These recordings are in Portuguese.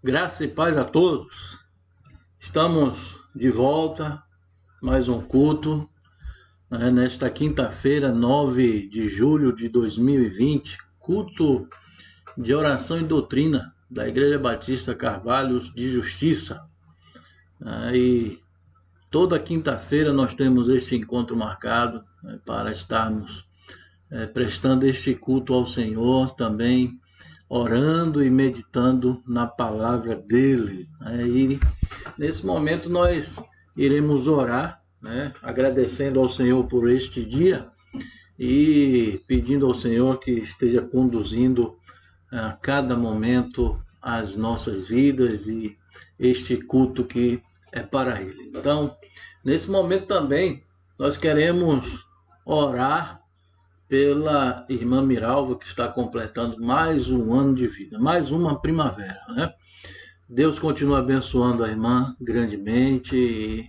Graça e paz a todos. Estamos de volta, mais um culto, nesta quinta-feira, 9 de julho de 2020, culto de oração e doutrina da Igreja Batista Carvalhos de Justiça. E toda quinta-feira nós temos este encontro marcado para estarmos prestando este culto ao Senhor, também orando e meditando na palavra dele. E nesse momento nós iremos orar, agradecendo ao Senhor por este dia e pedindo ao Senhor que esteja conduzindo a cada momento as nossas vidas e este culto que é para ele. Então, nesse momento também nós queremos orar pela irmã Miralva, que está completando mais um ano de vida, mais uma primavera, Deus continua abençoando a irmã grandemente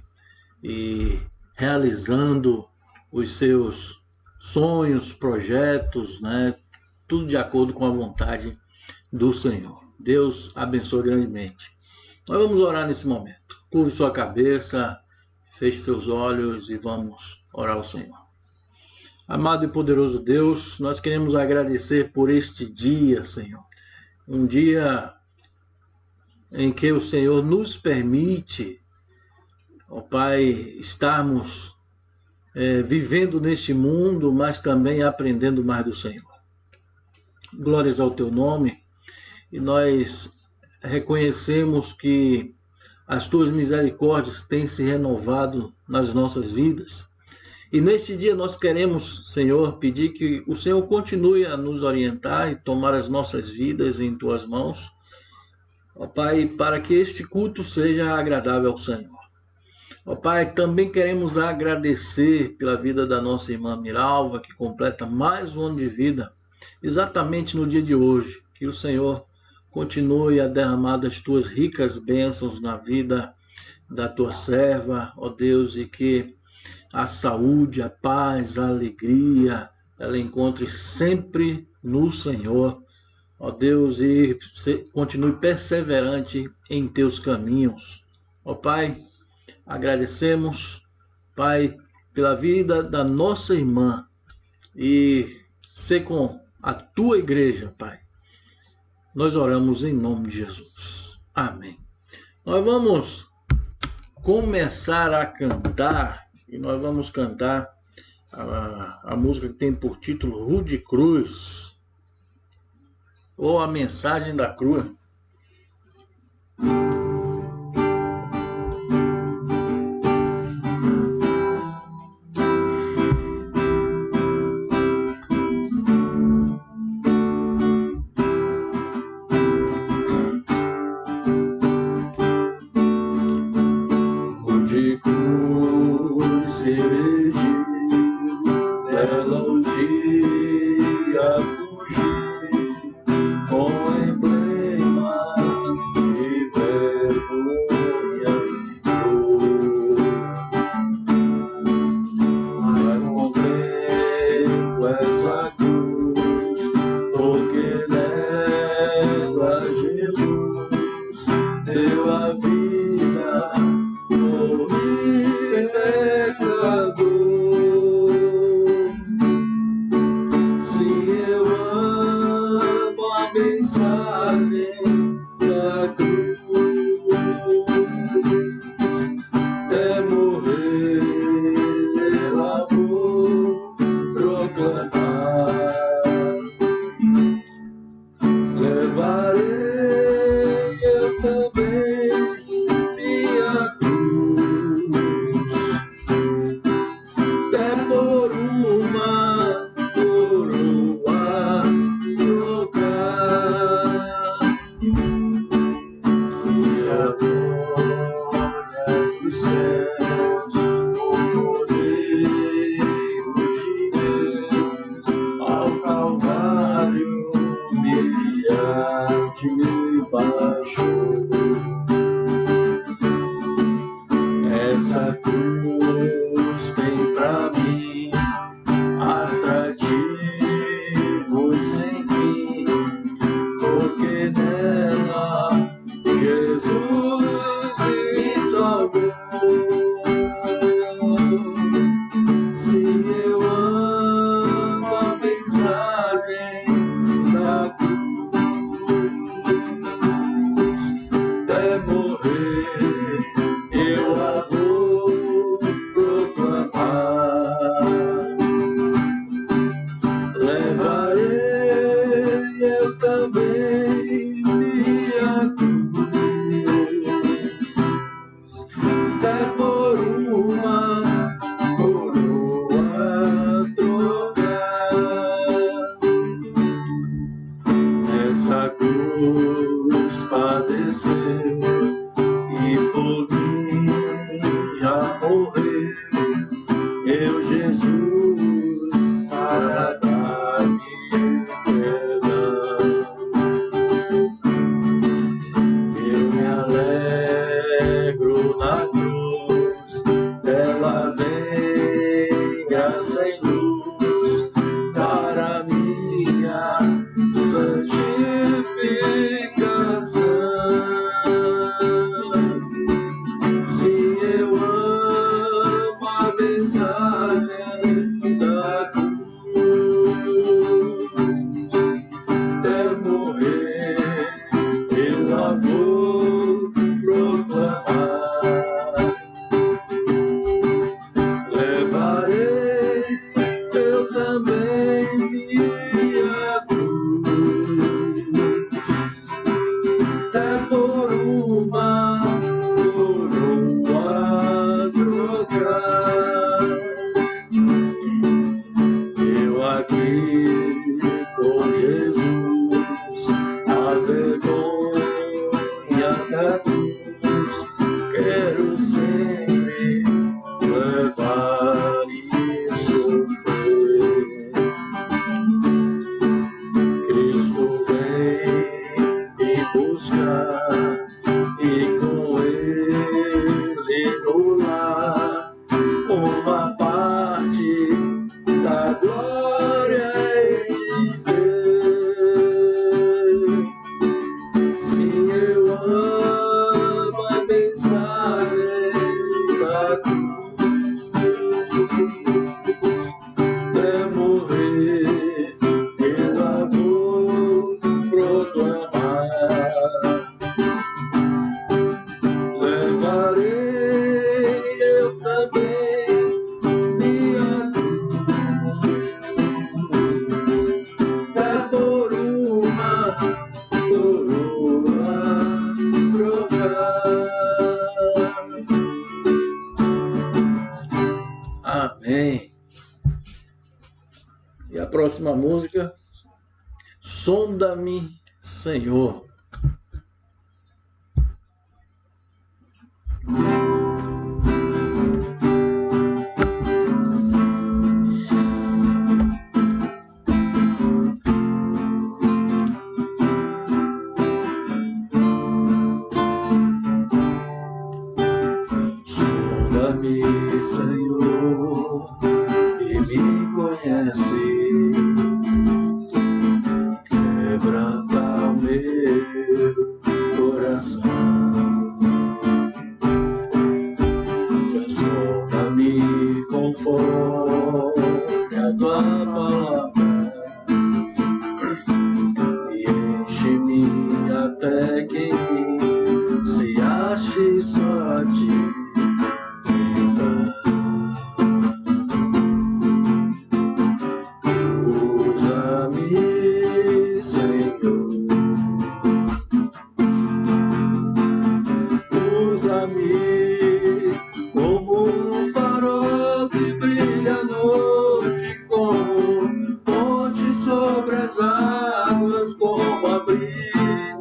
e realizando os seus sonhos, projetos, tudo de acordo com a vontade do Senhor. Deus abençoe grandemente. Nós vamos orar nesse momento. Curve sua cabeça, feche seus olhos e vamos orar ao Senhor. Amado e poderoso Deus, nós queremos agradecer por este dia, Senhor. Um dia em que o Senhor nos permite, ó Pai, estarmos vivendo neste mundo, mas também aprendendo mais do Senhor. Glórias ao Teu nome. E nós reconhecemos que as Tuas misericórdias têm se renovado nas nossas vidas. E neste dia nós queremos, Senhor, pedir que o Senhor continue a nos orientar e tomar as nossas vidas em Tuas mãos, ó Pai, para que este culto seja agradável ao Senhor. Ó Pai, também queremos agradecer pela vida da nossa irmã Miralva, que completa mais um ano de vida, exatamente no dia de hoje. Que o Senhor continue a derramar das Tuas ricas bênçãos na vida da Tua serva, ó Deus, e que a saúde, a paz, a alegria, ela encontre sempre no Senhor, ó Deus, e continue perseverante em Teus caminhos. Ó Pai, agradecemos, Pai, pela vida da nossa irmã e ser com a Tua igreja, Pai. Nós oramos em nome de Jesus. Amém. Nós vamos começar a cantar. E nós vamos cantar a música que tem por título Rude Cruz, ou a Mensagem da Cruz. nessa cruz padeceu e por mim já morreu. Eu, Jesus, para dar-me perdão. Eu me alegro na cruz, dela vem graça e luz para minha santificação. Se eu amo a mensagem da cruz, até morrer eu a vou proclamar. Levarei eu também minha cruz, até por uma trocar. Eu aqui com Jesus, a vergonha da cruz, quero sempre levar e sofrer. Cristo vem me buscar e com Ele no lar uma parte da glória Ele vê. Se eu amo a mensagem da cruz, até morrer eu a vou proclamar. Levarei eu também minha cruz, até por uma coroa trocar. Amém. E a próxima música, Sonda-me, Senhor. Sonda-me, Senhor, e me conhece. Quebranta o meu coração. Transforma-me conforme a tua palavra e enche-me até que em mim se ache só a ti. Usa-me, Senhor, usa-me como um farol que brilha à noite, como ponte sobre as águas, como abrigo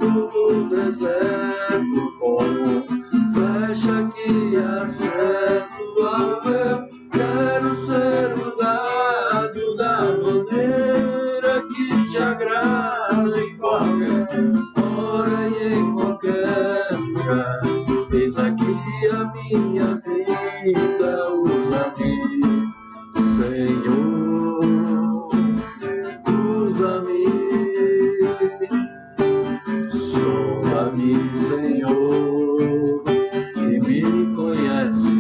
no deserto, como flecha que acerto ao véu. Quero ser usado da maneira que te agrada, em qualquer hora e em qualquer lugar. Eis aqui a minha vida, usa-me, Senhor, usa-me. Sonda-me, Senhor, e me conhece.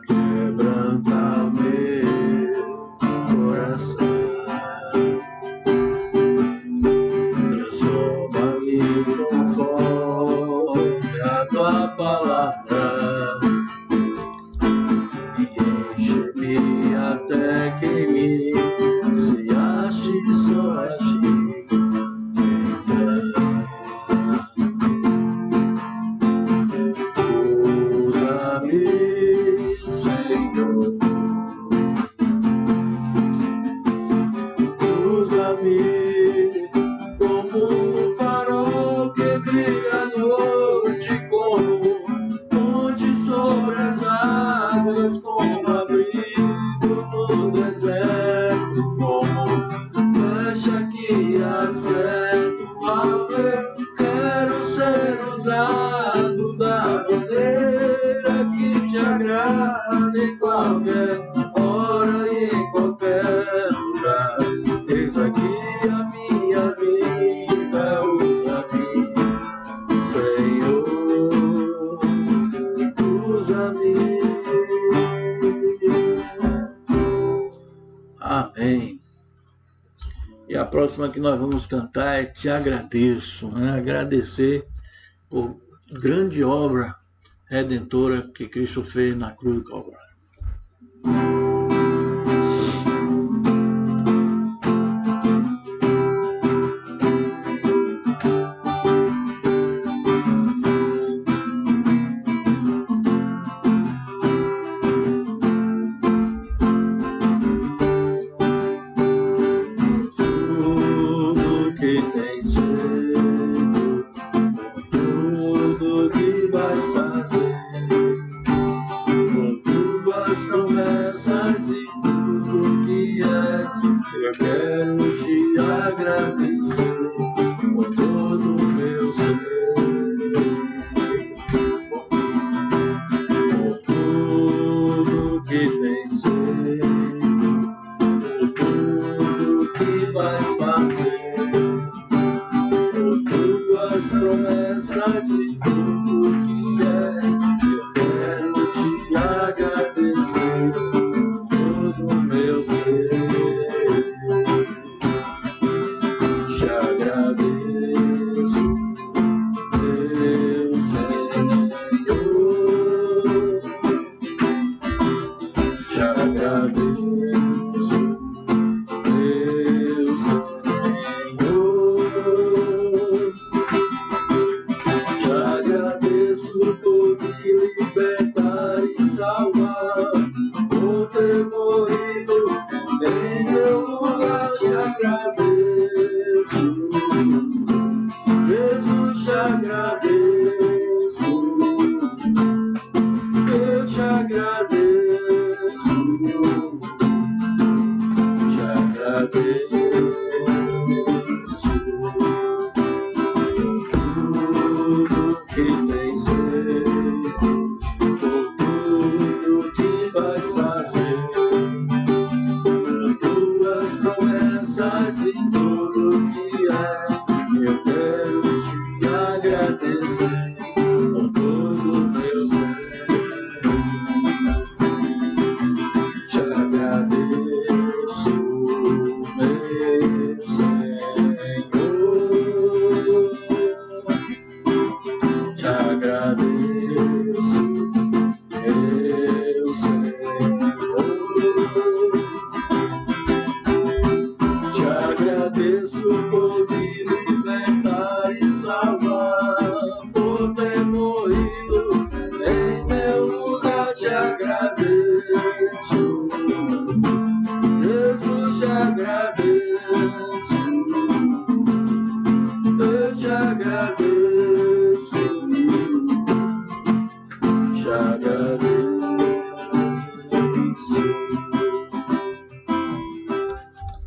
Quebranta o meu coração. Transforma-me conforme a tua palavra e enche-me até que em mim se ache só a ti. Usa-me, Senhor, usa-me e acerto ao erro. Quero ser usado da maneira que te agrada, em qualquer hora e em qualquer lugar. Eis aqui a minha vida, usa-me, Senhor, usa-me. Amém. E a próxima que nós vamos cantar é Te Agradeço, né? Agradecer por grande obra redentora que Cristo fez na cruz do Calvário. Eu quero te agradecer por todo o meu ser, por tudo que tens feito, por tudo que vais fazer, por tuas promessas e tudo que és. Eu quero te agradecer por todo o meu ser.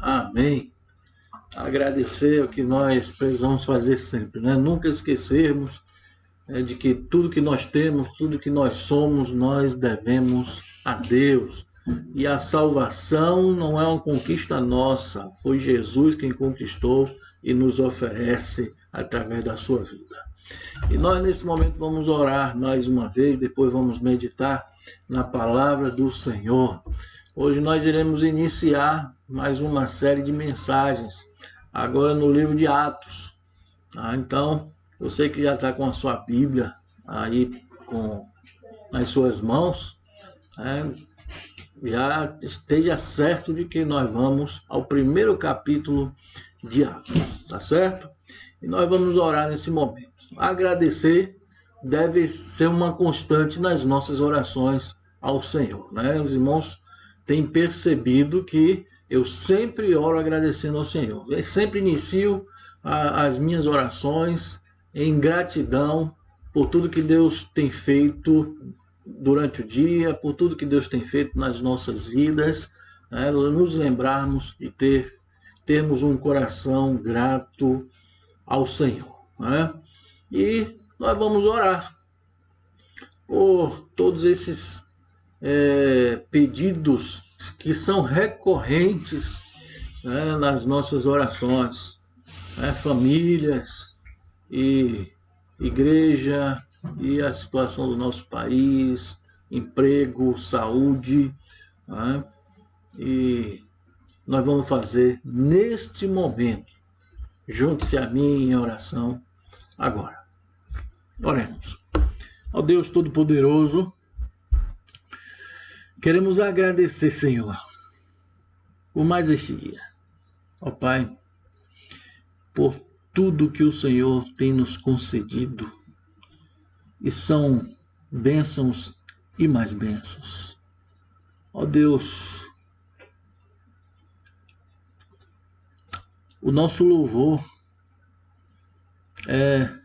Amém. Agradecer é o que nós precisamos fazer sempre, né? Nunca esquecermos de que tudo que nós temos, tudo que nós somos, nós devemos a Deus. E a salvação não é uma conquista nossa, foi Jesus quem conquistou e nos oferece através da sua vida. E nós nesse momento vamos orar mais uma vez, depois vamos meditar na palavra do Senhor. Hoje nós iremos iniciar mais uma série de mensagens, agora no livro de Atos. Então, eu sei que já está com a sua Bíblia aí nas suas mãos, já esteja certo de que nós vamos ao primeiro capítulo de Atos, tá certo? E nós vamos orar nesse momento. Agradecer deve ser uma constante nas nossas orações ao Senhor, né? Os irmãos têm percebido que eu sempre oro agradecendo ao Senhor. Eu sempre inicio as minhas orações em gratidão por tudo que Deus tem feito durante o dia, por tudo que Deus tem feito nas nossas vidas, né? Nos lembrarmos de ter termos um coração grato ao Senhor, né? E nós vamos orar por todos esses pedidos que são recorrentes, né, nas nossas orações, né? Famílias e igreja e a situação do nosso país, emprego, saúde, né? E nós vamos fazer neste momento. Junte-se a mim em oração agora. Oremos. Ó Deus Todo-Poderoso, queremos agradecer, Senhor, por mais este dia. Ó Pai, por tudo que o Senhor tem nos concedido, e são bênçãos e mais bênçãos. Ó Deus, o nosso louvor é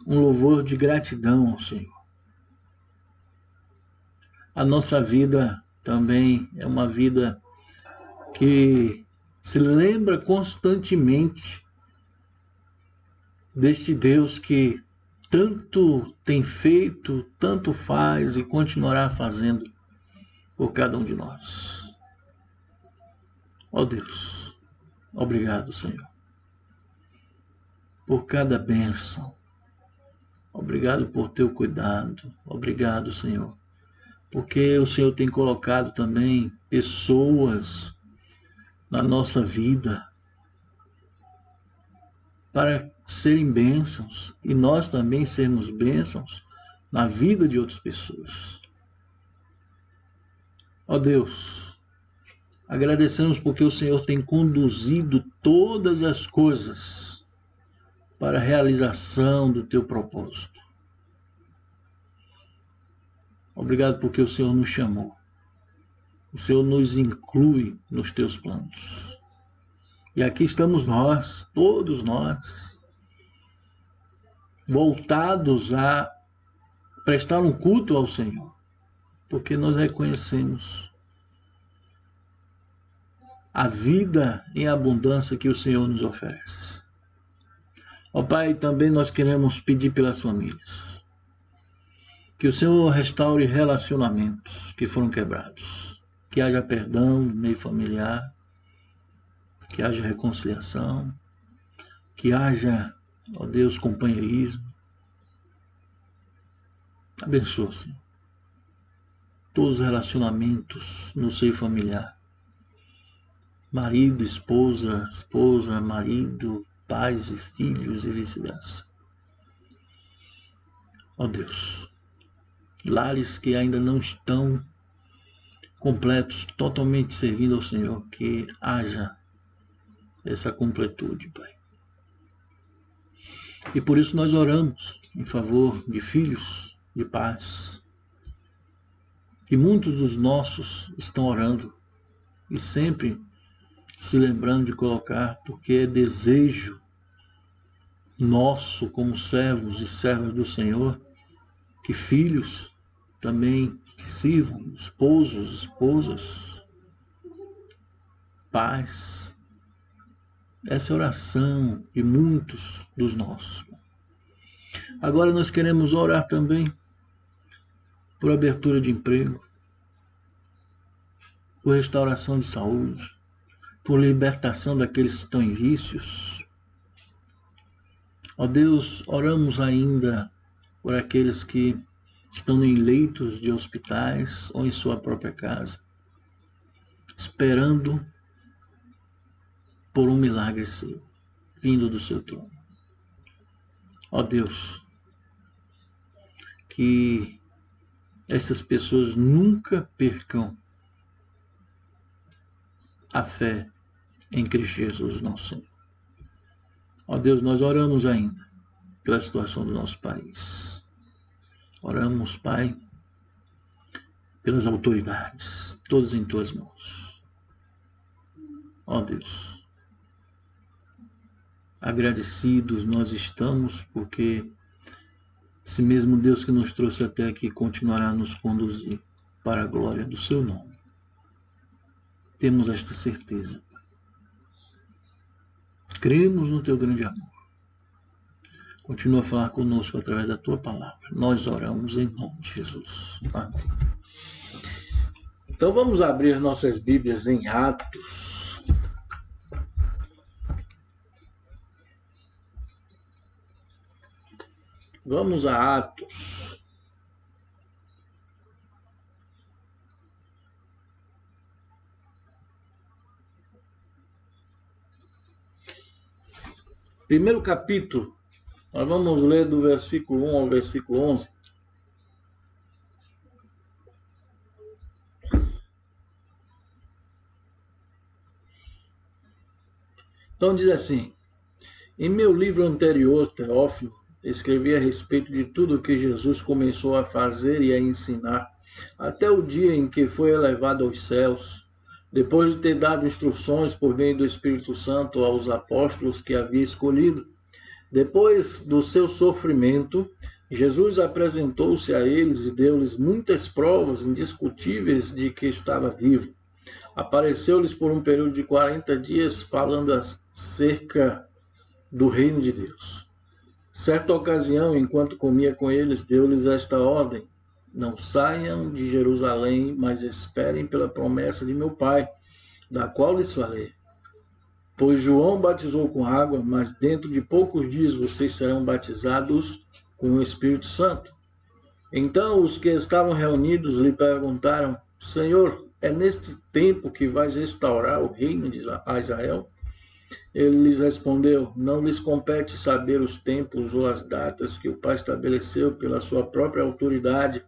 um louvor de gratidão ao Senhor. A nossa vida também é uma vida que se lembra constantemente deste Deus que tanto tem feito, tanto faz e continuará fazendo por cada um de nós. Ó Deus, obrigado, Senhor, por cada bênção. Obrigado por teu cuidado. Obrigado, Senhor, porque o Senhor tem colocado também pessoas na nossa vida para serem bênçãos e nós também sermos bênçãos na vida de outras pessoas. Ó Deus, agradecemos porque o Senhor tem conduzido todas as coisas para a realização do teu propósito. Obrigado porque o Senhor nos chamou. O Senhor nos inclui nos teus planos. E aqui estamos nós, todos nós, voltados a prestar um culto ao Senhor, porque nós reconhecemos a vida em abundância que o Senhor nos oferece. Ó Pai, também nós queremos pedir pelas famílias, que o Senhor restaure relacionamentos que foram quebrados, que haja perdão no meio familiar, que haja reconciliação, que haja, ó Deus, companheirismo. Abençoa, Senhor, todos os relacionamentos no seio familiar, marido, esposa, marido, pais e filhos e vice-versa. Ó Deus, lares que ainda não estão completos, totalmente servindo ao Senhor, que haja essa completude, Pai. E por isso nós oramos em favor de filhos de paz. E muitos dos nossos estão orando e sempre se lembrando de colocar, porque é desejo nosso como servos e servas do Senhor, que filhos também sirvam, esposos, esposas, pais. Essa é a oração de muitos dos nossos. Agora nós queremos orar também por abertura de emprego, por restauração de saúde, por libertação daqueles que estão em vícios. Ó Deus, oramos ainda por aqueles que estão em leitos de hospitais ou em sua própria casa, esperando por um milagre seu, vindo do seu trono. Ó Deus, que essas pessoas nunca percam a fé em Cristo Jesus, nosso Senhor. Ó Deus, nós oramos ainda pela situação do nosso país. Oramos, Pai, pelas autoridades, todas em tuas mãos. Ó Deus, agradecidos nós estamos porque esse mesmo Deus que nos trouxe até aqui continuará a nos conduzir para a glória do seu nome. Temos esta certeza. cremos no teu grande amor. Continua a falar conosco através da tua palavra. Nós oramos em nome de Jesus. Amém. Então vamos abrir nossas Bíblias em Atos. Vamos a Atos. Primeiro capítulo. Nós vamos ler do versículo 1 ao versículo 11. Então diz assim: em meu livro anterior, Teófilo, escrevi a respeito de tudo o que Jesus começou a fazer e a ensinar, até o dia em que foi elevado aos céus, depois de ter dado instruções por meio do Espírito Santo aos apóstolos que havia escolhido. Depois do seu sofrimento, Jesus apresentou-se a eles e deu-lhes muitas provas indiscutíveis de que estava vivo. Apareceu-lhes por um período de 40 dias, falando acerca do reino de Deus. Certa ocasião, enquanto comia com eles, deu-lhes esta ordem: não saiam de Jerusalém, mas esperem pela promessa de meu Pai, da qual lhes falei. Pois João batizou com água, mas dentro de poucos dias vocês serão batizados com o Espírito Santo. Então os que estavam reunidos lhe perguntaram: Senhor, é neste tempo que vais restaurar o reino de Israel? Ele lhes respondeu: não lhes compete saber os tempos ou as datas que o Pai estabeleceu pela sua própria autoridade,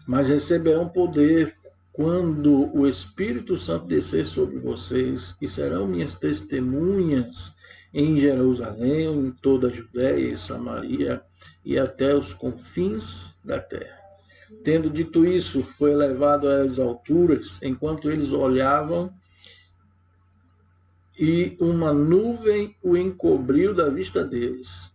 mas receberão poder quando o Espírito Santo descer sobre vocês, e serão minhas testemunhas em Jerusalém, em toda a Judéia e Samaria e até os confins da terra. Tendo dito isso, foi elevado às alturas, enquanto eles olhavam, e uma nuvem o encobriu da vista deles.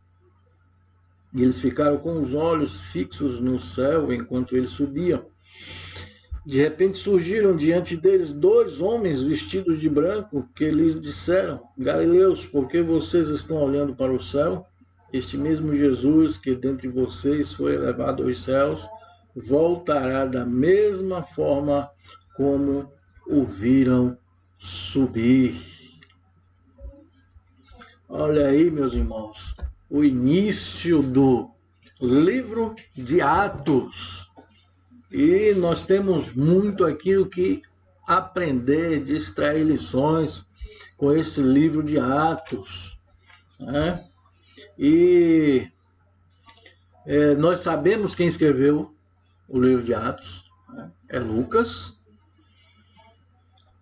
E eles ficaram com os olhos fixos no céu enquanto eles subiam. De repente surgiram diante deles 2 homens vestidos de branco, que lhes disseram: Galileus, por que vocês estão olhando para o céu? Este mesmo Jesus que dentre vocês foi elevado aos céus, voltará da mesma forma como o viram subir. Olha aí, meus irmãos, o início do livro de Atos. E nós temos muito aqui o que aprender, de extrair lições com esse livro de Atos, né? E nós sabemos quem escreveu o livro de Atos, né? É Lucas.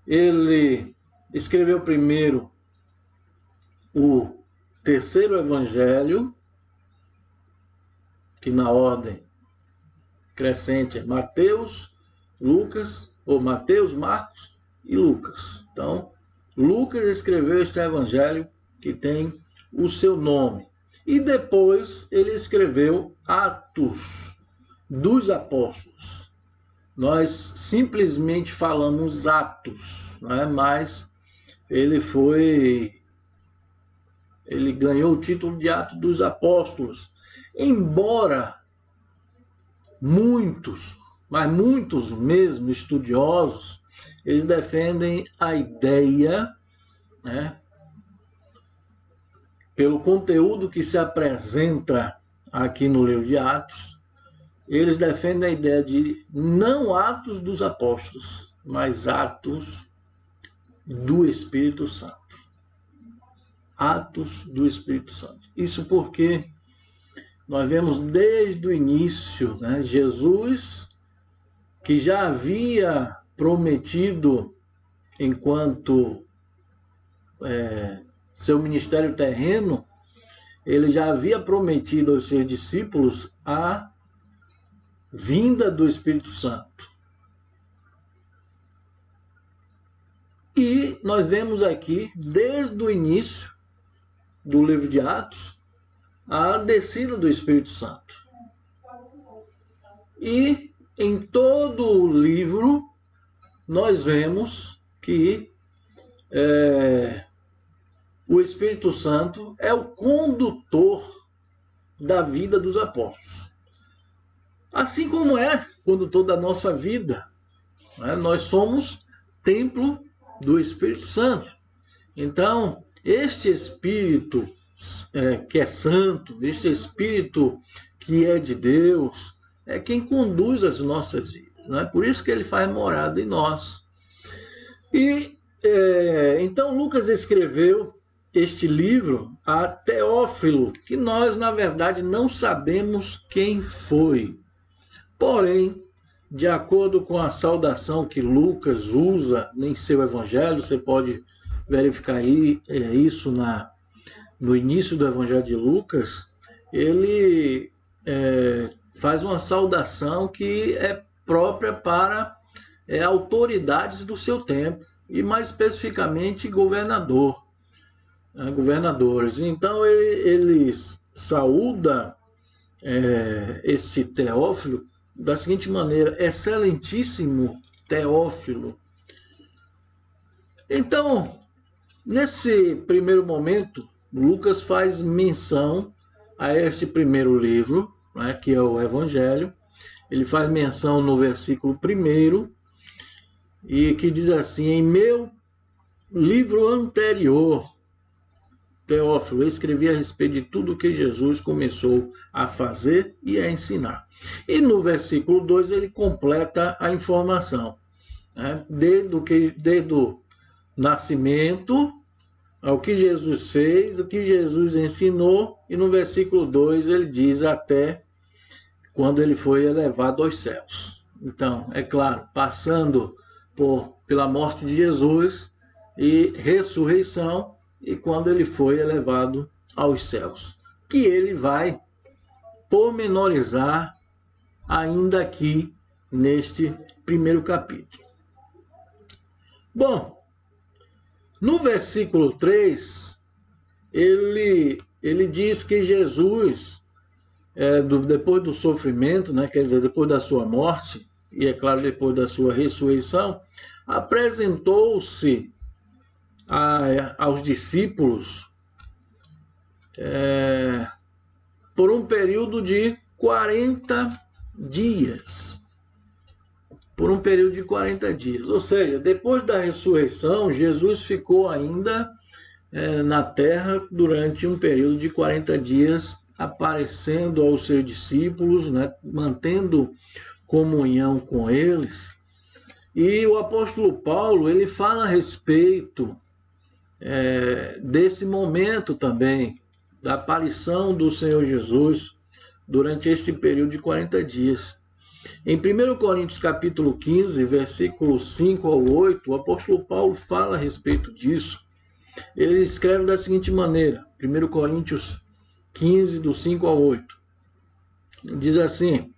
Ele escreveu primeiro o terceiro evangelho, que na ordem crescente é Mateus, Lucas, ou Mateus, Marcos e Lucas. Então, Lucas escreveu este evangelho que tem o seu nome. E depois ele escreveu Atos dos Apóstolos. Nós simplesmente falamos Atos, né? Mas ele ganhou o título de Atos dos Apóstolos. Embora muitos mesmo estudiosos, eles defendem a ideia, né, pelo conteúdo que se apresenta aqui no livro de Atos, eles defendem a ideia de não Atos dos Apóstolos, mas Atos do Espírito Santo. Atos do Espírito Santo. Isso porque nós vemos desde o início, né, Jesus, que já havia prometido, enquanto seu ministério terreno, ele já havia prometido aos seus discípulos a vinda do Espírito Santo. E nós vemos aqui, desde o início do livro de Atos, a descida do Espírito Santo. E em todo o livro nós vemos que o Espírito Santo é o condutor da vida dos apóstolos. Assim como é o condutor da nossa vida, né? Nós somos templo do Espírito Santo. Então, este Espírito que é santo, este Espírito que é de Deus, é quem conduz as nossas vidas. Né? Por isso que ele faz morada em nós. E então Lucas escreveu este livro a Teófilo, que nós, na verdade, não sabemos quem foi. Porém, de acordo com a saudação que Lucas usa em seu evangelho, você pode verificar aí isso no início do evangelho de Lucas, ele faz uma saudação que é própria para autoridades do seu tempo, e mais especificamente governadores. Então ele saúda esse Teófilo da seguinte maneira: excelentíssimo Teófilo. Então, nesse primeiro momento, Lucas faz menção a este primeiro livro, né, que é o Evangelho. Ele faz menção no versículo 1, e que diz assim: em meu livro anterior, Teófilo, eu escrevi a respeito de tudo que Jesus começou a fazer e a ensinar. E no versículo 2 ele completa a informação, né? Desde o nascimento ao que Jesus fez, o que Jesus ensinou, e no versículo 2 ele diz até quando ele foi elevado aos céus. Então, é claro, passando pela morte de Jesus e ressurreição, e quando ele foi elevado aos céus, que ele vai pormenorizar ainda aqui neste primeiro capítulo. Bom, no versículo 3, ele diz que Jesus, depois do sofrimento, né, quer dizer, depois da sua morte, e é claro, depois da sua ressurreição, apresentou-se aos discípulos por um período de 40 dias. Por um período de 40 dias. Ou seja, depois da ressurreição, Jesus ficou ainda na terra durante um período de 40 dias, aparecendo aos seus discípulos, né, mantendo comunhão com eles. E o apóstolo Paulo, ele fala a respeito desse momento também, da aparição do Senhor Jesus durante esse período de 40 dias. Em 1 Coríntios capítulo 15, versículos 5 ao 8, o apóstolo Paulo fala a respeito disso. Ele escreve da seguinte maneira, 1 Coríntios 15, do 5 ao 8. Diz assim: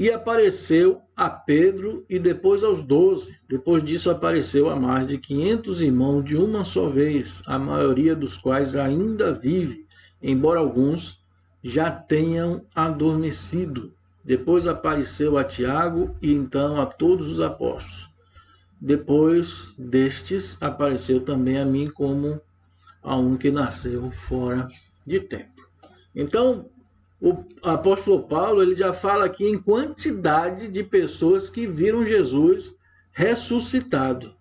e apareceu a Pedro e depois aos 12. Depois disso apareceu a mais de 500 irmãos de uma só vez, a maioria dos quais ainda vive, embora alguns já tenham adormecido. Depois apareceu a Tiago e então a todos os apóstolos. Depois destes apareceu também a mim como a um que nasceu fora de tempo. Então, o apóstolo Paulo, ele já fala aqui em quantidade de pessoas que viram Jesus ressuscitado,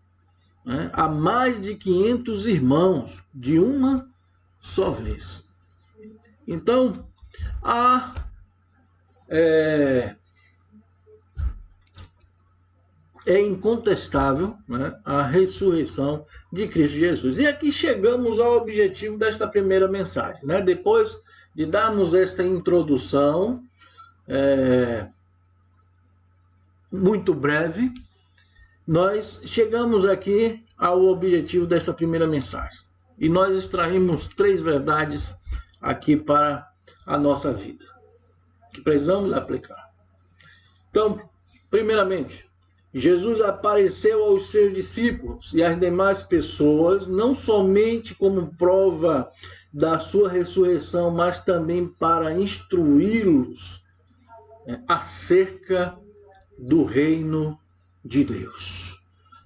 né? Há mais de 500 irmãos de uma só vez. Então, é incontestável, né, a ressurreição de Cristo Jesus. E aqui chegamos ao objetivo desta primeira mensagem, né? Depois de darmos esta introdução muito breve, nós chegamos aqui ao objetivo dessa primeira mensagem. E nós extraímos 3 verdades aqui para a nossa vida, que precisamos aplicar. Então, primeiramente, Jesus apareceu aos seus discípulos e às demais pessoas, não somente como prova da sua ressurreição, mas também para instruí-los acerca do reino de Deus.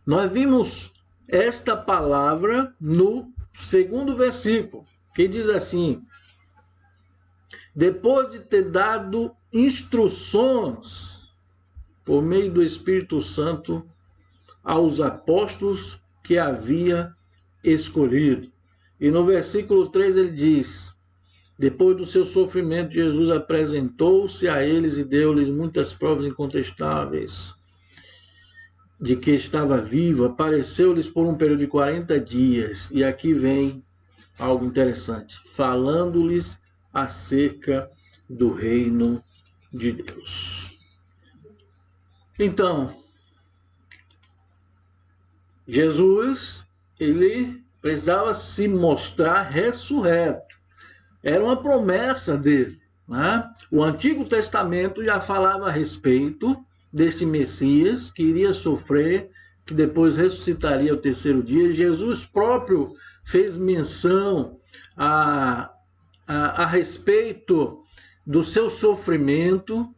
Nós vimos esta palavra no segundo versículo, que diz assim: depois de ter dado instruções por meio do Espírito Santo aos apóstolos que havia escolhido. E no versículo 3 ele diz: depois do seu sofrimento, Jesus apresentou-se a eles e deu-lhes muitas provas incontestáveis de que estava vivo. Apareceu-lhes por um período de 40 dias. E aqui vem algo interessante, falando-lhes acerca do reino de Deus. Então, Jesus, ele precisava se mostrar ressurreto. Era uma promessa dele, né? O Antigo Testamento já falava a respeito desse Messias que iria sofrer, que depois ressuscitaria ao terceiro dia. Jesus próprio fez menção a respeito do seu sofrimento,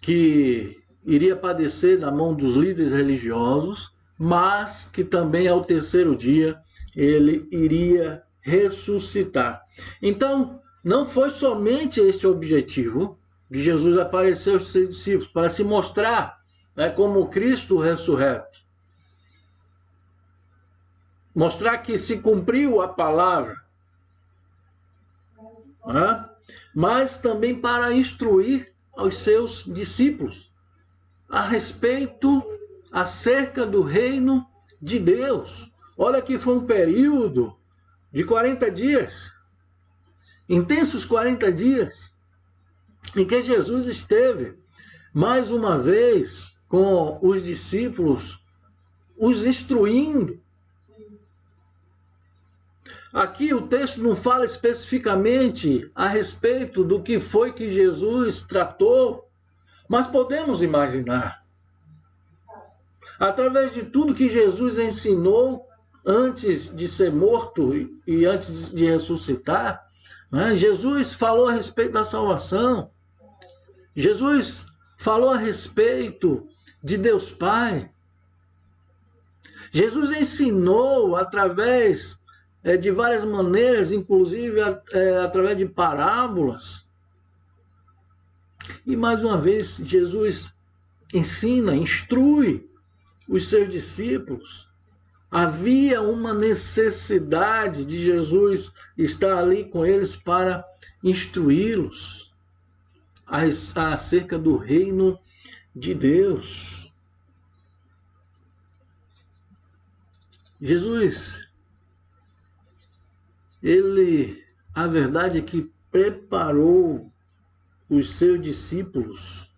que iria padecer na mão dos líderes religiosos, mas que também ao terceiro dia ele iria ressuscitar. Então, não foi somente esse o objetivo de Jesus aparecer aos seus discípulos, para se mostrar, né, como Cristo ressurreto. Mostrar que se cumpriu a palavra, né, mas também para instruir aos seus discípulos a respeito, acerca do reino de Deus. Olha que foi um período de 40 dias, intensos 40 dias, em que Jesus esteve, mais uma vez, com os discípulos, os instruindo. Aqui o texto não fala especificamente a respeito do que foi que Jesus tratou, mas podemos imaginar. Através de tudo que Jesus ensinou antes de ser morto e antes de ressuscitar, né? Jesus falou a respeito da salvação. Jesus falou a respeito de Deus Pai. Jesus ensinou através de várias maneiras, inclusive através de parábolas. E mais uma vez, Jesus ensina, instrui os seus discípulos. Havia uma necessidade de Jesus estar ali com eles para instruí-los acerca do reino de Deus. Jesus, a verdade é que preparou os seus discípulos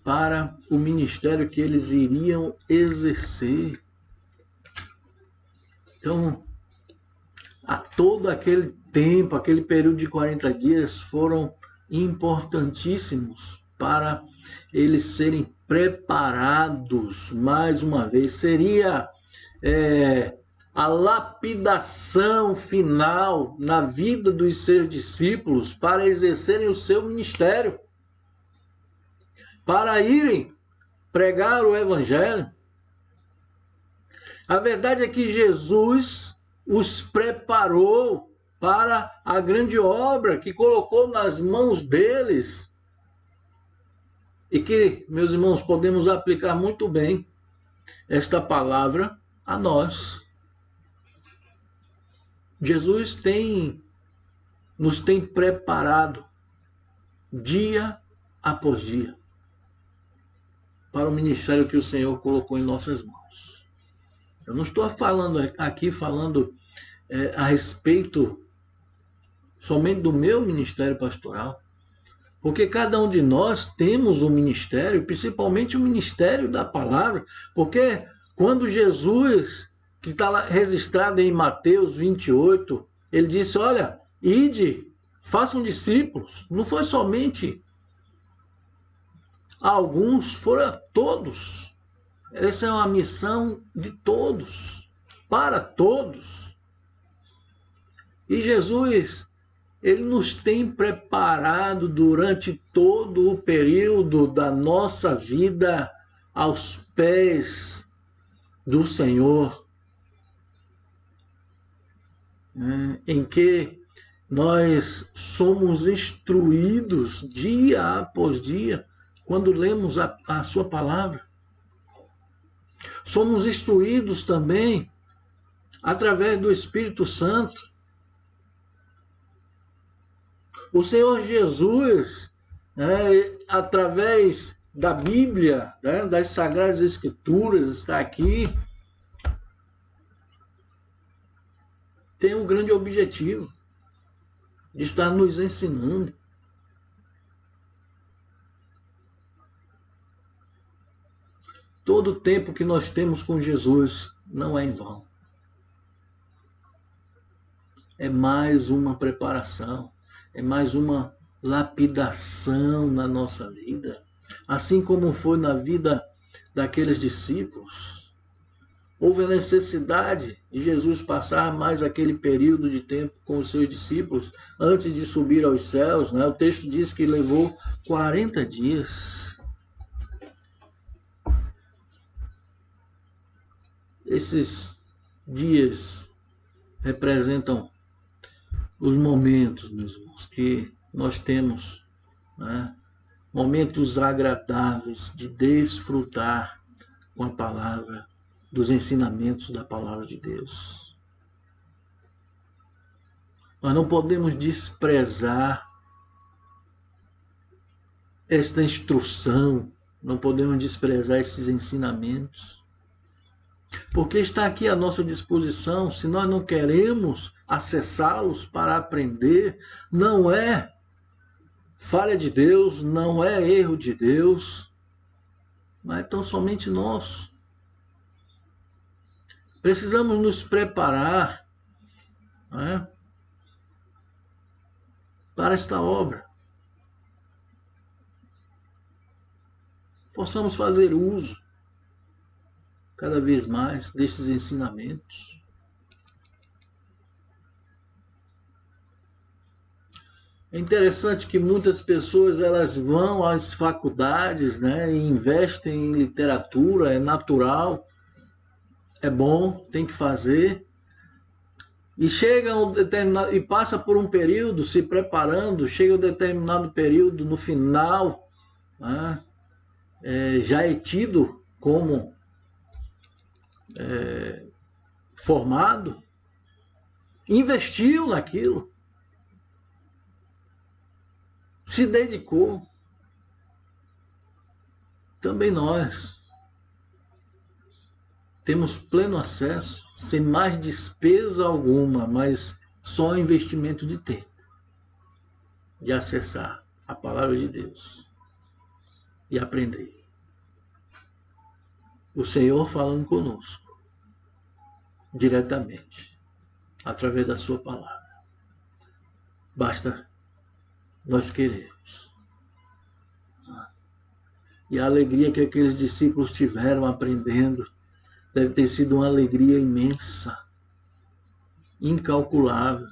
para o ministério que eles iriam exercer. Então, a todo aquele tempo, aquele período de 40 dias foram importantíssimos para eles serem preparados mais uma vez. Seria a lapidação final na vida dos seus discípulos para exercerem o seu ministério, para irem pregar o Evangelho. A verdade é que Jesus os preparou para a grande obra que colocou nas mãos deles e que, meus irmãos, podemos aplicar muito bem esta palavra a nós. Jesus nos tem preparado dia após dia para o ministério que o Senhor colocou em nossas mãos. Eu não estou falando a respeito somente do meu ministério pastoral, porque cada um de nós temos um ministério, principalmente o ministério da palavra, porque quando Jesus, que está registrado em Mateus 28, ele disse, olha, ide, façam discípulos. Não foi somente a alguns, foram a todos. Essa é uma missão de todos, para todos. E Jesus, ele nos tem preparado durante todo o período da nossa vida aos pés do Senhor, né, em que nós somos instruídos dia após dia, quando lemos a sua palavra. Somos instruídos também através do Espírito Santo. O Senhor Jesus, através da Bíblia, das Sagradas Escrituras, está aqui, tem um grande objetivo de estar nos ensinando. Todo o tempo que nós temos com Jesus não é em vão. É mais uma preparação, é mais uma lapidação na nossa vida. Assim como foi na vida daqueles discípulos. Houve a necessidade de Jesus passar mais aquele período de tempo com os seus discípulos antes de subir aos céus, né? O texto diz que levou 40 dias. Esses dias representam os momentos, meus irmãos, que nós temos, né? Momentos agradáveis de desfrutar com a palavra, dos ensinamentos da palavra de Deus. Nós não podemos desprezar esta instrução, não podemos desprezar esses ensinamentos, porque está aqui à nossa disposição. Se nós não queremos acessá-los para aprender, não é falha de Deus, não é erro de Deus, mas é tão somente nosso. Precisamos nos preparar, né, para esta obra. Possamos fazer uso cada vez mais destes ensinamentos. É interessante que muitas pessoas elas vão às faculdades, né, e investem em literatura, é natural, é bom, tem que fazer. E chega um determinado, e passa por um período se preparando, chega um determinado período no final, né, já é tido como formado, investiu naquilo, se dedicou. Também nós temos pleno acesso, sem mais despesa alguma, mas só investimento de tempo, de acessar a palavra de Deus e aprender. O Senhor falando conosco, diretamente, através da sua palavra. Basta nós queremos. E a alegria que aqueles discípulos tiveram aprendendo deve ter sido uma alegria imensa, incalculável,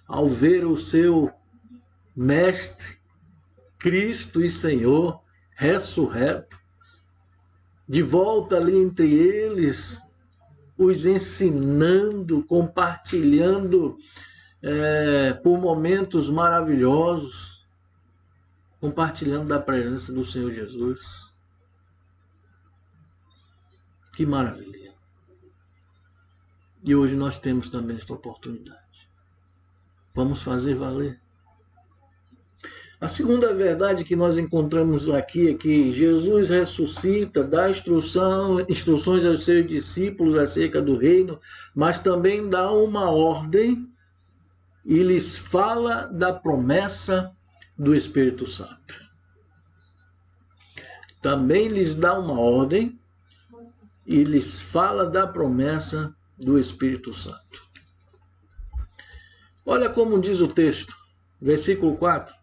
ao ver o seu Mestre, Cristo e Senhor, ressurreto, de volta ali entre eles, os ensinando, compartilhando por momentos maravilhosos, compartilhando da presença do Senhor Jesus. Que maravilha! E hoje nós temos também esta oportunidade. Vamos fazer valer. A segunda verdade que nós encontramos aqui é que Jesus ressuscita, dá instruções aos seus discípulos acerca do reino, mas também dá uma ordem e lhes fala da promessa do Espírito Santo. Também lhes dá uma ordem e lhes fala da promessa do Espírito Santo. Olha como diz o texto, versículo 4.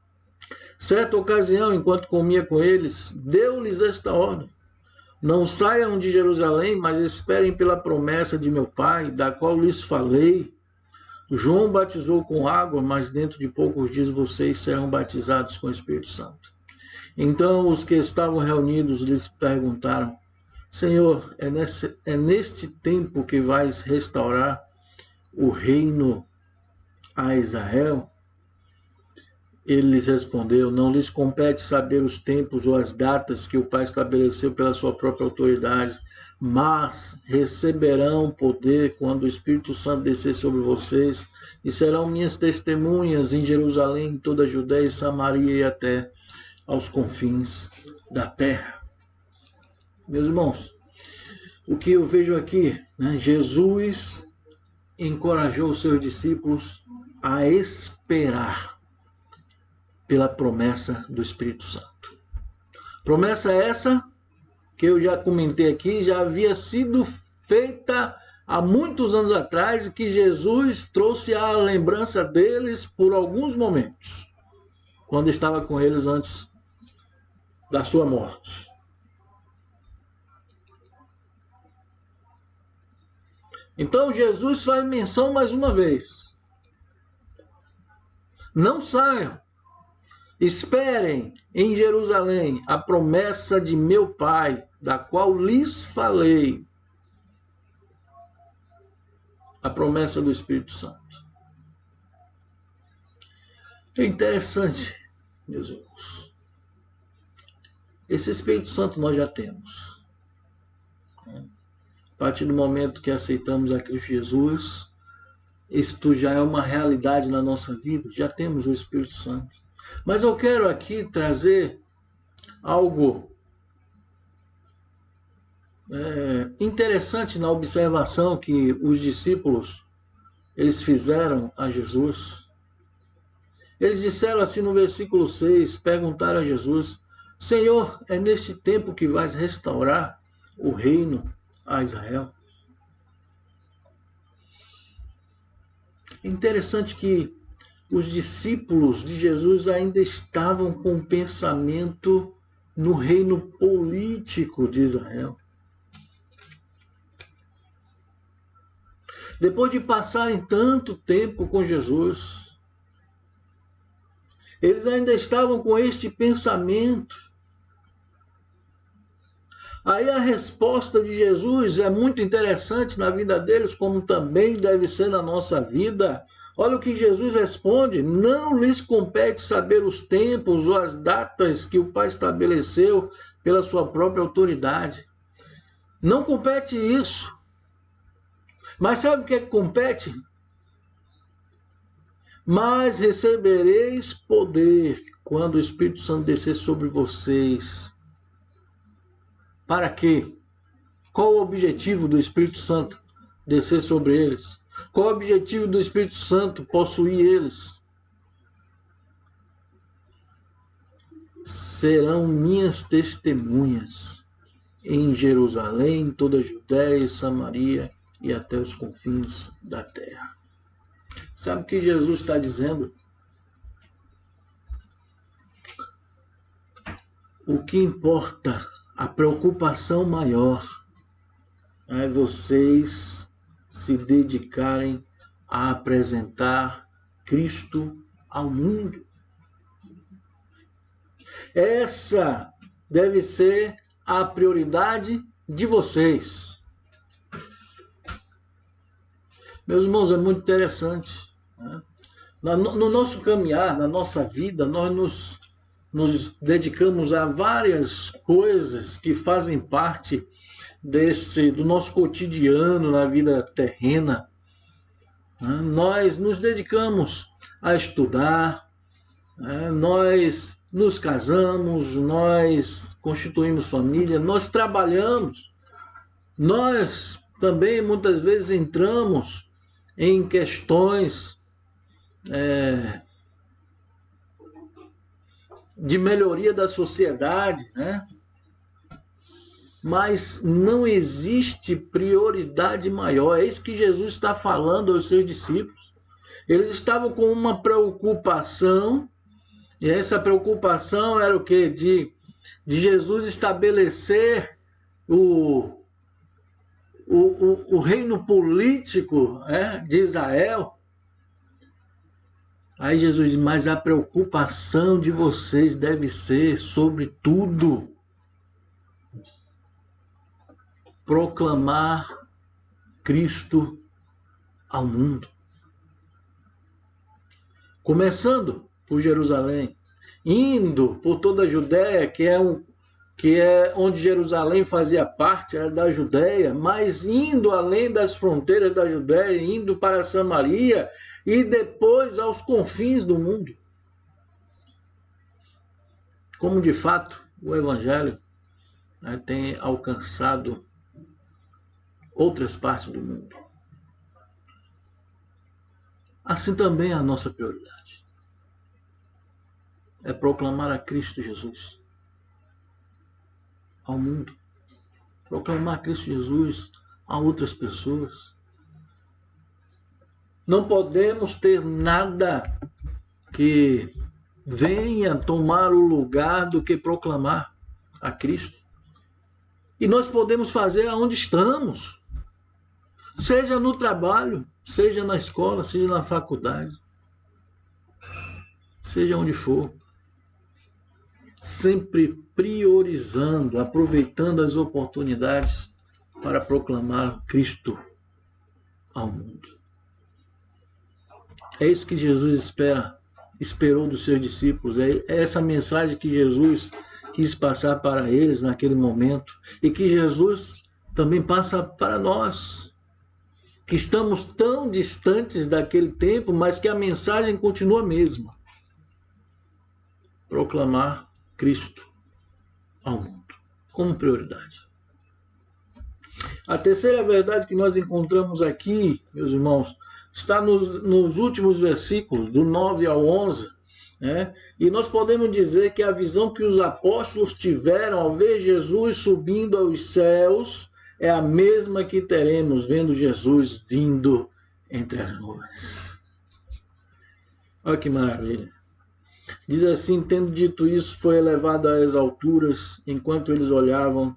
Certa ocasião, enquanto comia com eles, deu-lhes esta ordem: não saiam de Jerusalém, mas esperem pela promessa de meu Pai, da qual lhes falei. João batizou com água, mas dentro de poucos dias vocês serão batizados com o Espírito Santo. Então os que estavam reunidos lhes perguntaram: Senhor, é neste tempo que vais restaurar o reino a Israel? Ele lhes respondeu: não lhes compete saber os tempos ou as datas que o Pai estabeleceu pela sua própria autoridade, mas receberão poder quando o Espírito Santo descer sobre vocês, e serão minhas testemunhas em Jerusalém, em toda a Judéia e Samaria e até aos confins da terra. Meus irmãos, o que eu vejo aqui, né? Jesus encorajou os seus discípulos a esperar pela promessa do Espírito Santo. Promessa essa que eu já comentei aqui, já havia sido feita há muitos anos atrás, e que Jesus trouxe à lembrança deles por alguns momentos, quando estava com eles antes da sua morte. Então Jesus faz menção mais uma vez: não saiam, esperem em Jerusalém a promessa de meu Pai, da qual lhes falei, a promessa do Espírito Santo. É interessante, meus irmãos. Esse Espírito Santo nós já temos. A partir do momento que aceitamos a Cristo Jesus, isto já é uma realidade na nossa vida, já temos o Espírito Santo. Mas eu quero aqui trazer algo interessante na observação que os discípulos eles fizeram a Jesus. Eles disseram assim no versículo 6, perguntaram a Jesus: Senhor, é neste tempo que vais restaurar o reino a Israel? É interessante que os discípulos de Jesus ainda estavam com o pensamento no reino político de Israel. Depois de passarem tanto tempo com Jesus, eles ainda estavam com este pensamento. Aí a resposta de Jesus é muito interessante na vida deles, como também deve ser na nossa vida. Olha o que Jesus responde: não lhes compete saber os tempos ou as datas que o Pai estabeleceu pela sua própria autoridade. Não compete isso. Mas sabe o que compete? Mas recebereis poder quando o Espírito Santo descer sobre vocês. Para quê? Qual o objetivo do Espírito Santo descer sobre eles? Qual o objetivo do Espírito Santo possuir eles? Serão minhas testemunhas em Jerusalém, em toda a Judéia e Samaria e até os confins da terra. Sabe o que Jesus está dizendo? O que importa, a preocupação maior, é vocês se dedicarem a apresentar Cristo ao mundo. Essa deve ser a prioridade de vocês. Meus irmãos, é muito interessante, né? No nosso caminhar, na nossa vida, nós nos dedicamos a várias coisas que fazem parte do nosso cotidiano na vida terrena. Nós nos dedicamos a estudar, nós nos casamos, nós constituímos família, nós trabalhamos, nós também muitas vezes entramos em questões de melhoria da sociedade, né? Mas não existe prioridade maior. É isso que Jesus está falando aos seus discípulos. Eles estavam com uma preocupação, e essa preocupação era o quê? De Jesus estabelecer o reino político, de Israel. Aí Jesus diz: mas a preocupação de vocês deve ser sobre tudo. proclamar Cristo ao mundo. Começando por Jerusalém, indo por toda a Judéia, que é onde Jerusalém fazia parte, era da Judéia, mas indo além das fronteiras da Judéia, indo para Samaria e depois aos confins do mundo. Como de fato o Evangelho, né, tem alcançado outras partes do mundo. Assim também é a nossa prioridade. É proclamar a Cristo Jesus ao mundo. Proclamar a Cristo Jesus a outras pessoas. Não podemos ter nada que venha tomar o lugar do que proclamar a Cristo. E nós podemos fazer aonde estamos. Seja no trabalho, seja na escola, seja na faculdade, seja onde for. Sempre priorizando, aproveitando as oportunidades para proclamar Cristo ao mundo. É isso que Jesus esperou dos seus discípulos. É essa mensagem que Jesus quis passar para eles naquele momento e que Jesus também passa para nós, que estamos tão distantes daquele tempo, mas que a mensagem continua a mesma. Proclamar Cristo ao mundo, como prioridade. A terceira verdade que nós encontramos aqui, meus irmãos, está nos últimos versículos, do 9 ao 11, né? E nós podemos dizer que a visão que os apóstolos tiveram ao ver Jesus subindo aos céus é a mesma que teremos vendo Jesus vindo entre as nuvens. Olha que maravilha. Diz assim: tendo dito isso, foi elevado às alturas, enquanto eles olhavam,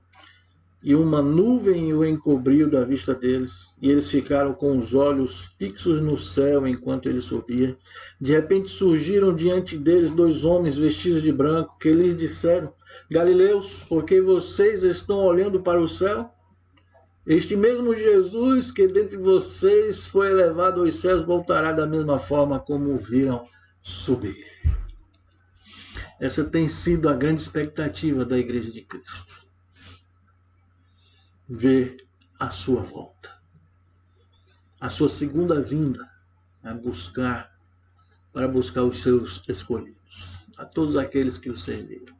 e uma nuvem o encobriu da vista deles, e eles ficaram com os olhos fixos no céu enquanto ele subia. De repente surgiram diante deles 2 homens vestidos de branco, que lhes disseram: Galileus, por que vocês estão olhando para o céu? Este mesmo Jesus que dentre vocês foi elevado aos céus voltará da mesma forma como o viram subir. Essa tem sido a grande expectativa da Igreja de Cristo. Ver a sua volta. A sua segunda vinda para buscar os seus escolhidos. A todos aqueles que o serviram.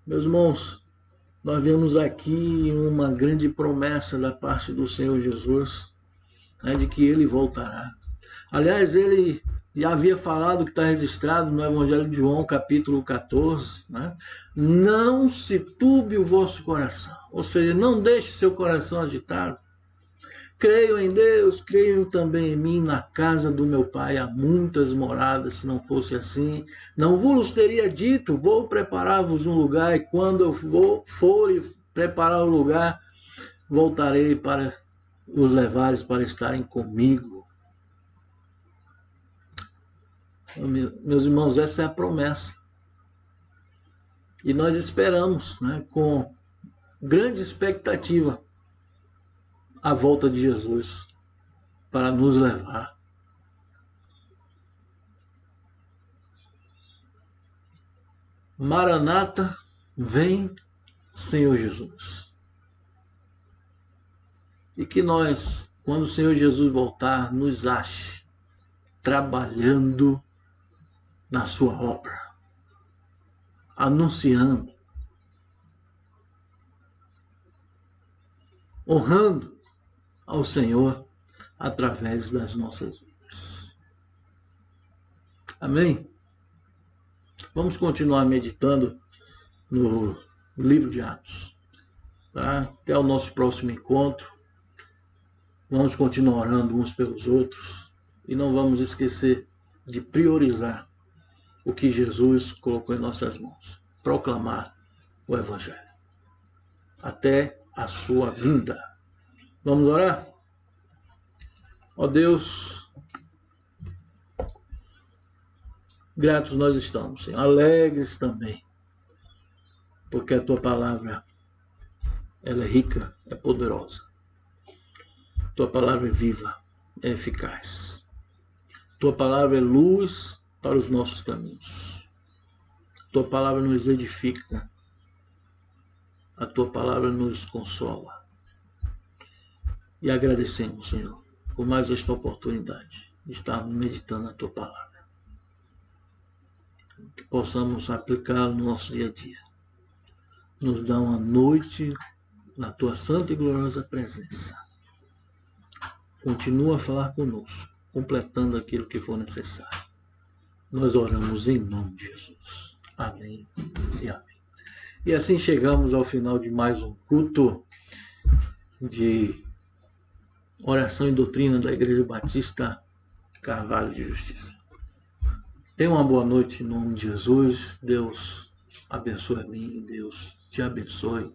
Meus irmãos, nós vemos aqui uma grande promessa da parte do Senhor Jesus, né, de que ele voltará. Aliás, ele já havia falado, que está registrado no Evangelho de João, capítulo 14, né? Não se turbe o vosso coração. Ou seja, não deixe seu coração agitado. Creio em Deus, creio também em mim. Na casa do meu Pai há muitas moradas. Se não fosse assim, não vos teria dito: vou preparar-vos um lugar, e quando eu for preparar o lugar, voltarei para os levares para estarem comigo. Meus irmãos, essa é a promessa. E nós esperamos, né, com grande expectativa, a volta de Jesus para nos levar. Maranata, vem, Senhor Jesus. E que nós, quando o Senhor Jesus voltar, nos ache trabalhando na sua obra, anunciando, honrando ao Senhor através das nossas vidas. Amém? Vamos continuar meditando no livro de Atos. Tá? Até o nosso próximo encontro. Vamos continuar orando uns pelos outros e não vamos esquecer de priorizar o que Jesus colocou em nossas mãos. Proclamar o Evangelho. Até a sua vinda. Vamos orar? Ó Deus, gratos nós estamos, Senhor, alegres também, porque a tua palavra ela é rica, é poderosa. Tua palavra é viva, é eficaz. Tua palavra é luz para os nossos caminhos. Tua palavra nos edifica. A tua palavra nos consola. E agradecemos, Senhor, por mais esta oportunidade de estarmos meditando a tua palavra. Que possamos aplicá-la no nosso dia a dia. Nos dá uma noite na tua santa e gloriosa presença. Continua a falar conosco, completando aquilo que for necessário. Nós oramos em nome de Jesus. Amém e amém. E assim chegamos ao final de mais um culto de oração e doutrina da Igreja Batista Carvalho de Justiça. Tenha uma boa noite em nome de Jesus. Deus abençoe a mim e Deus te abençoe.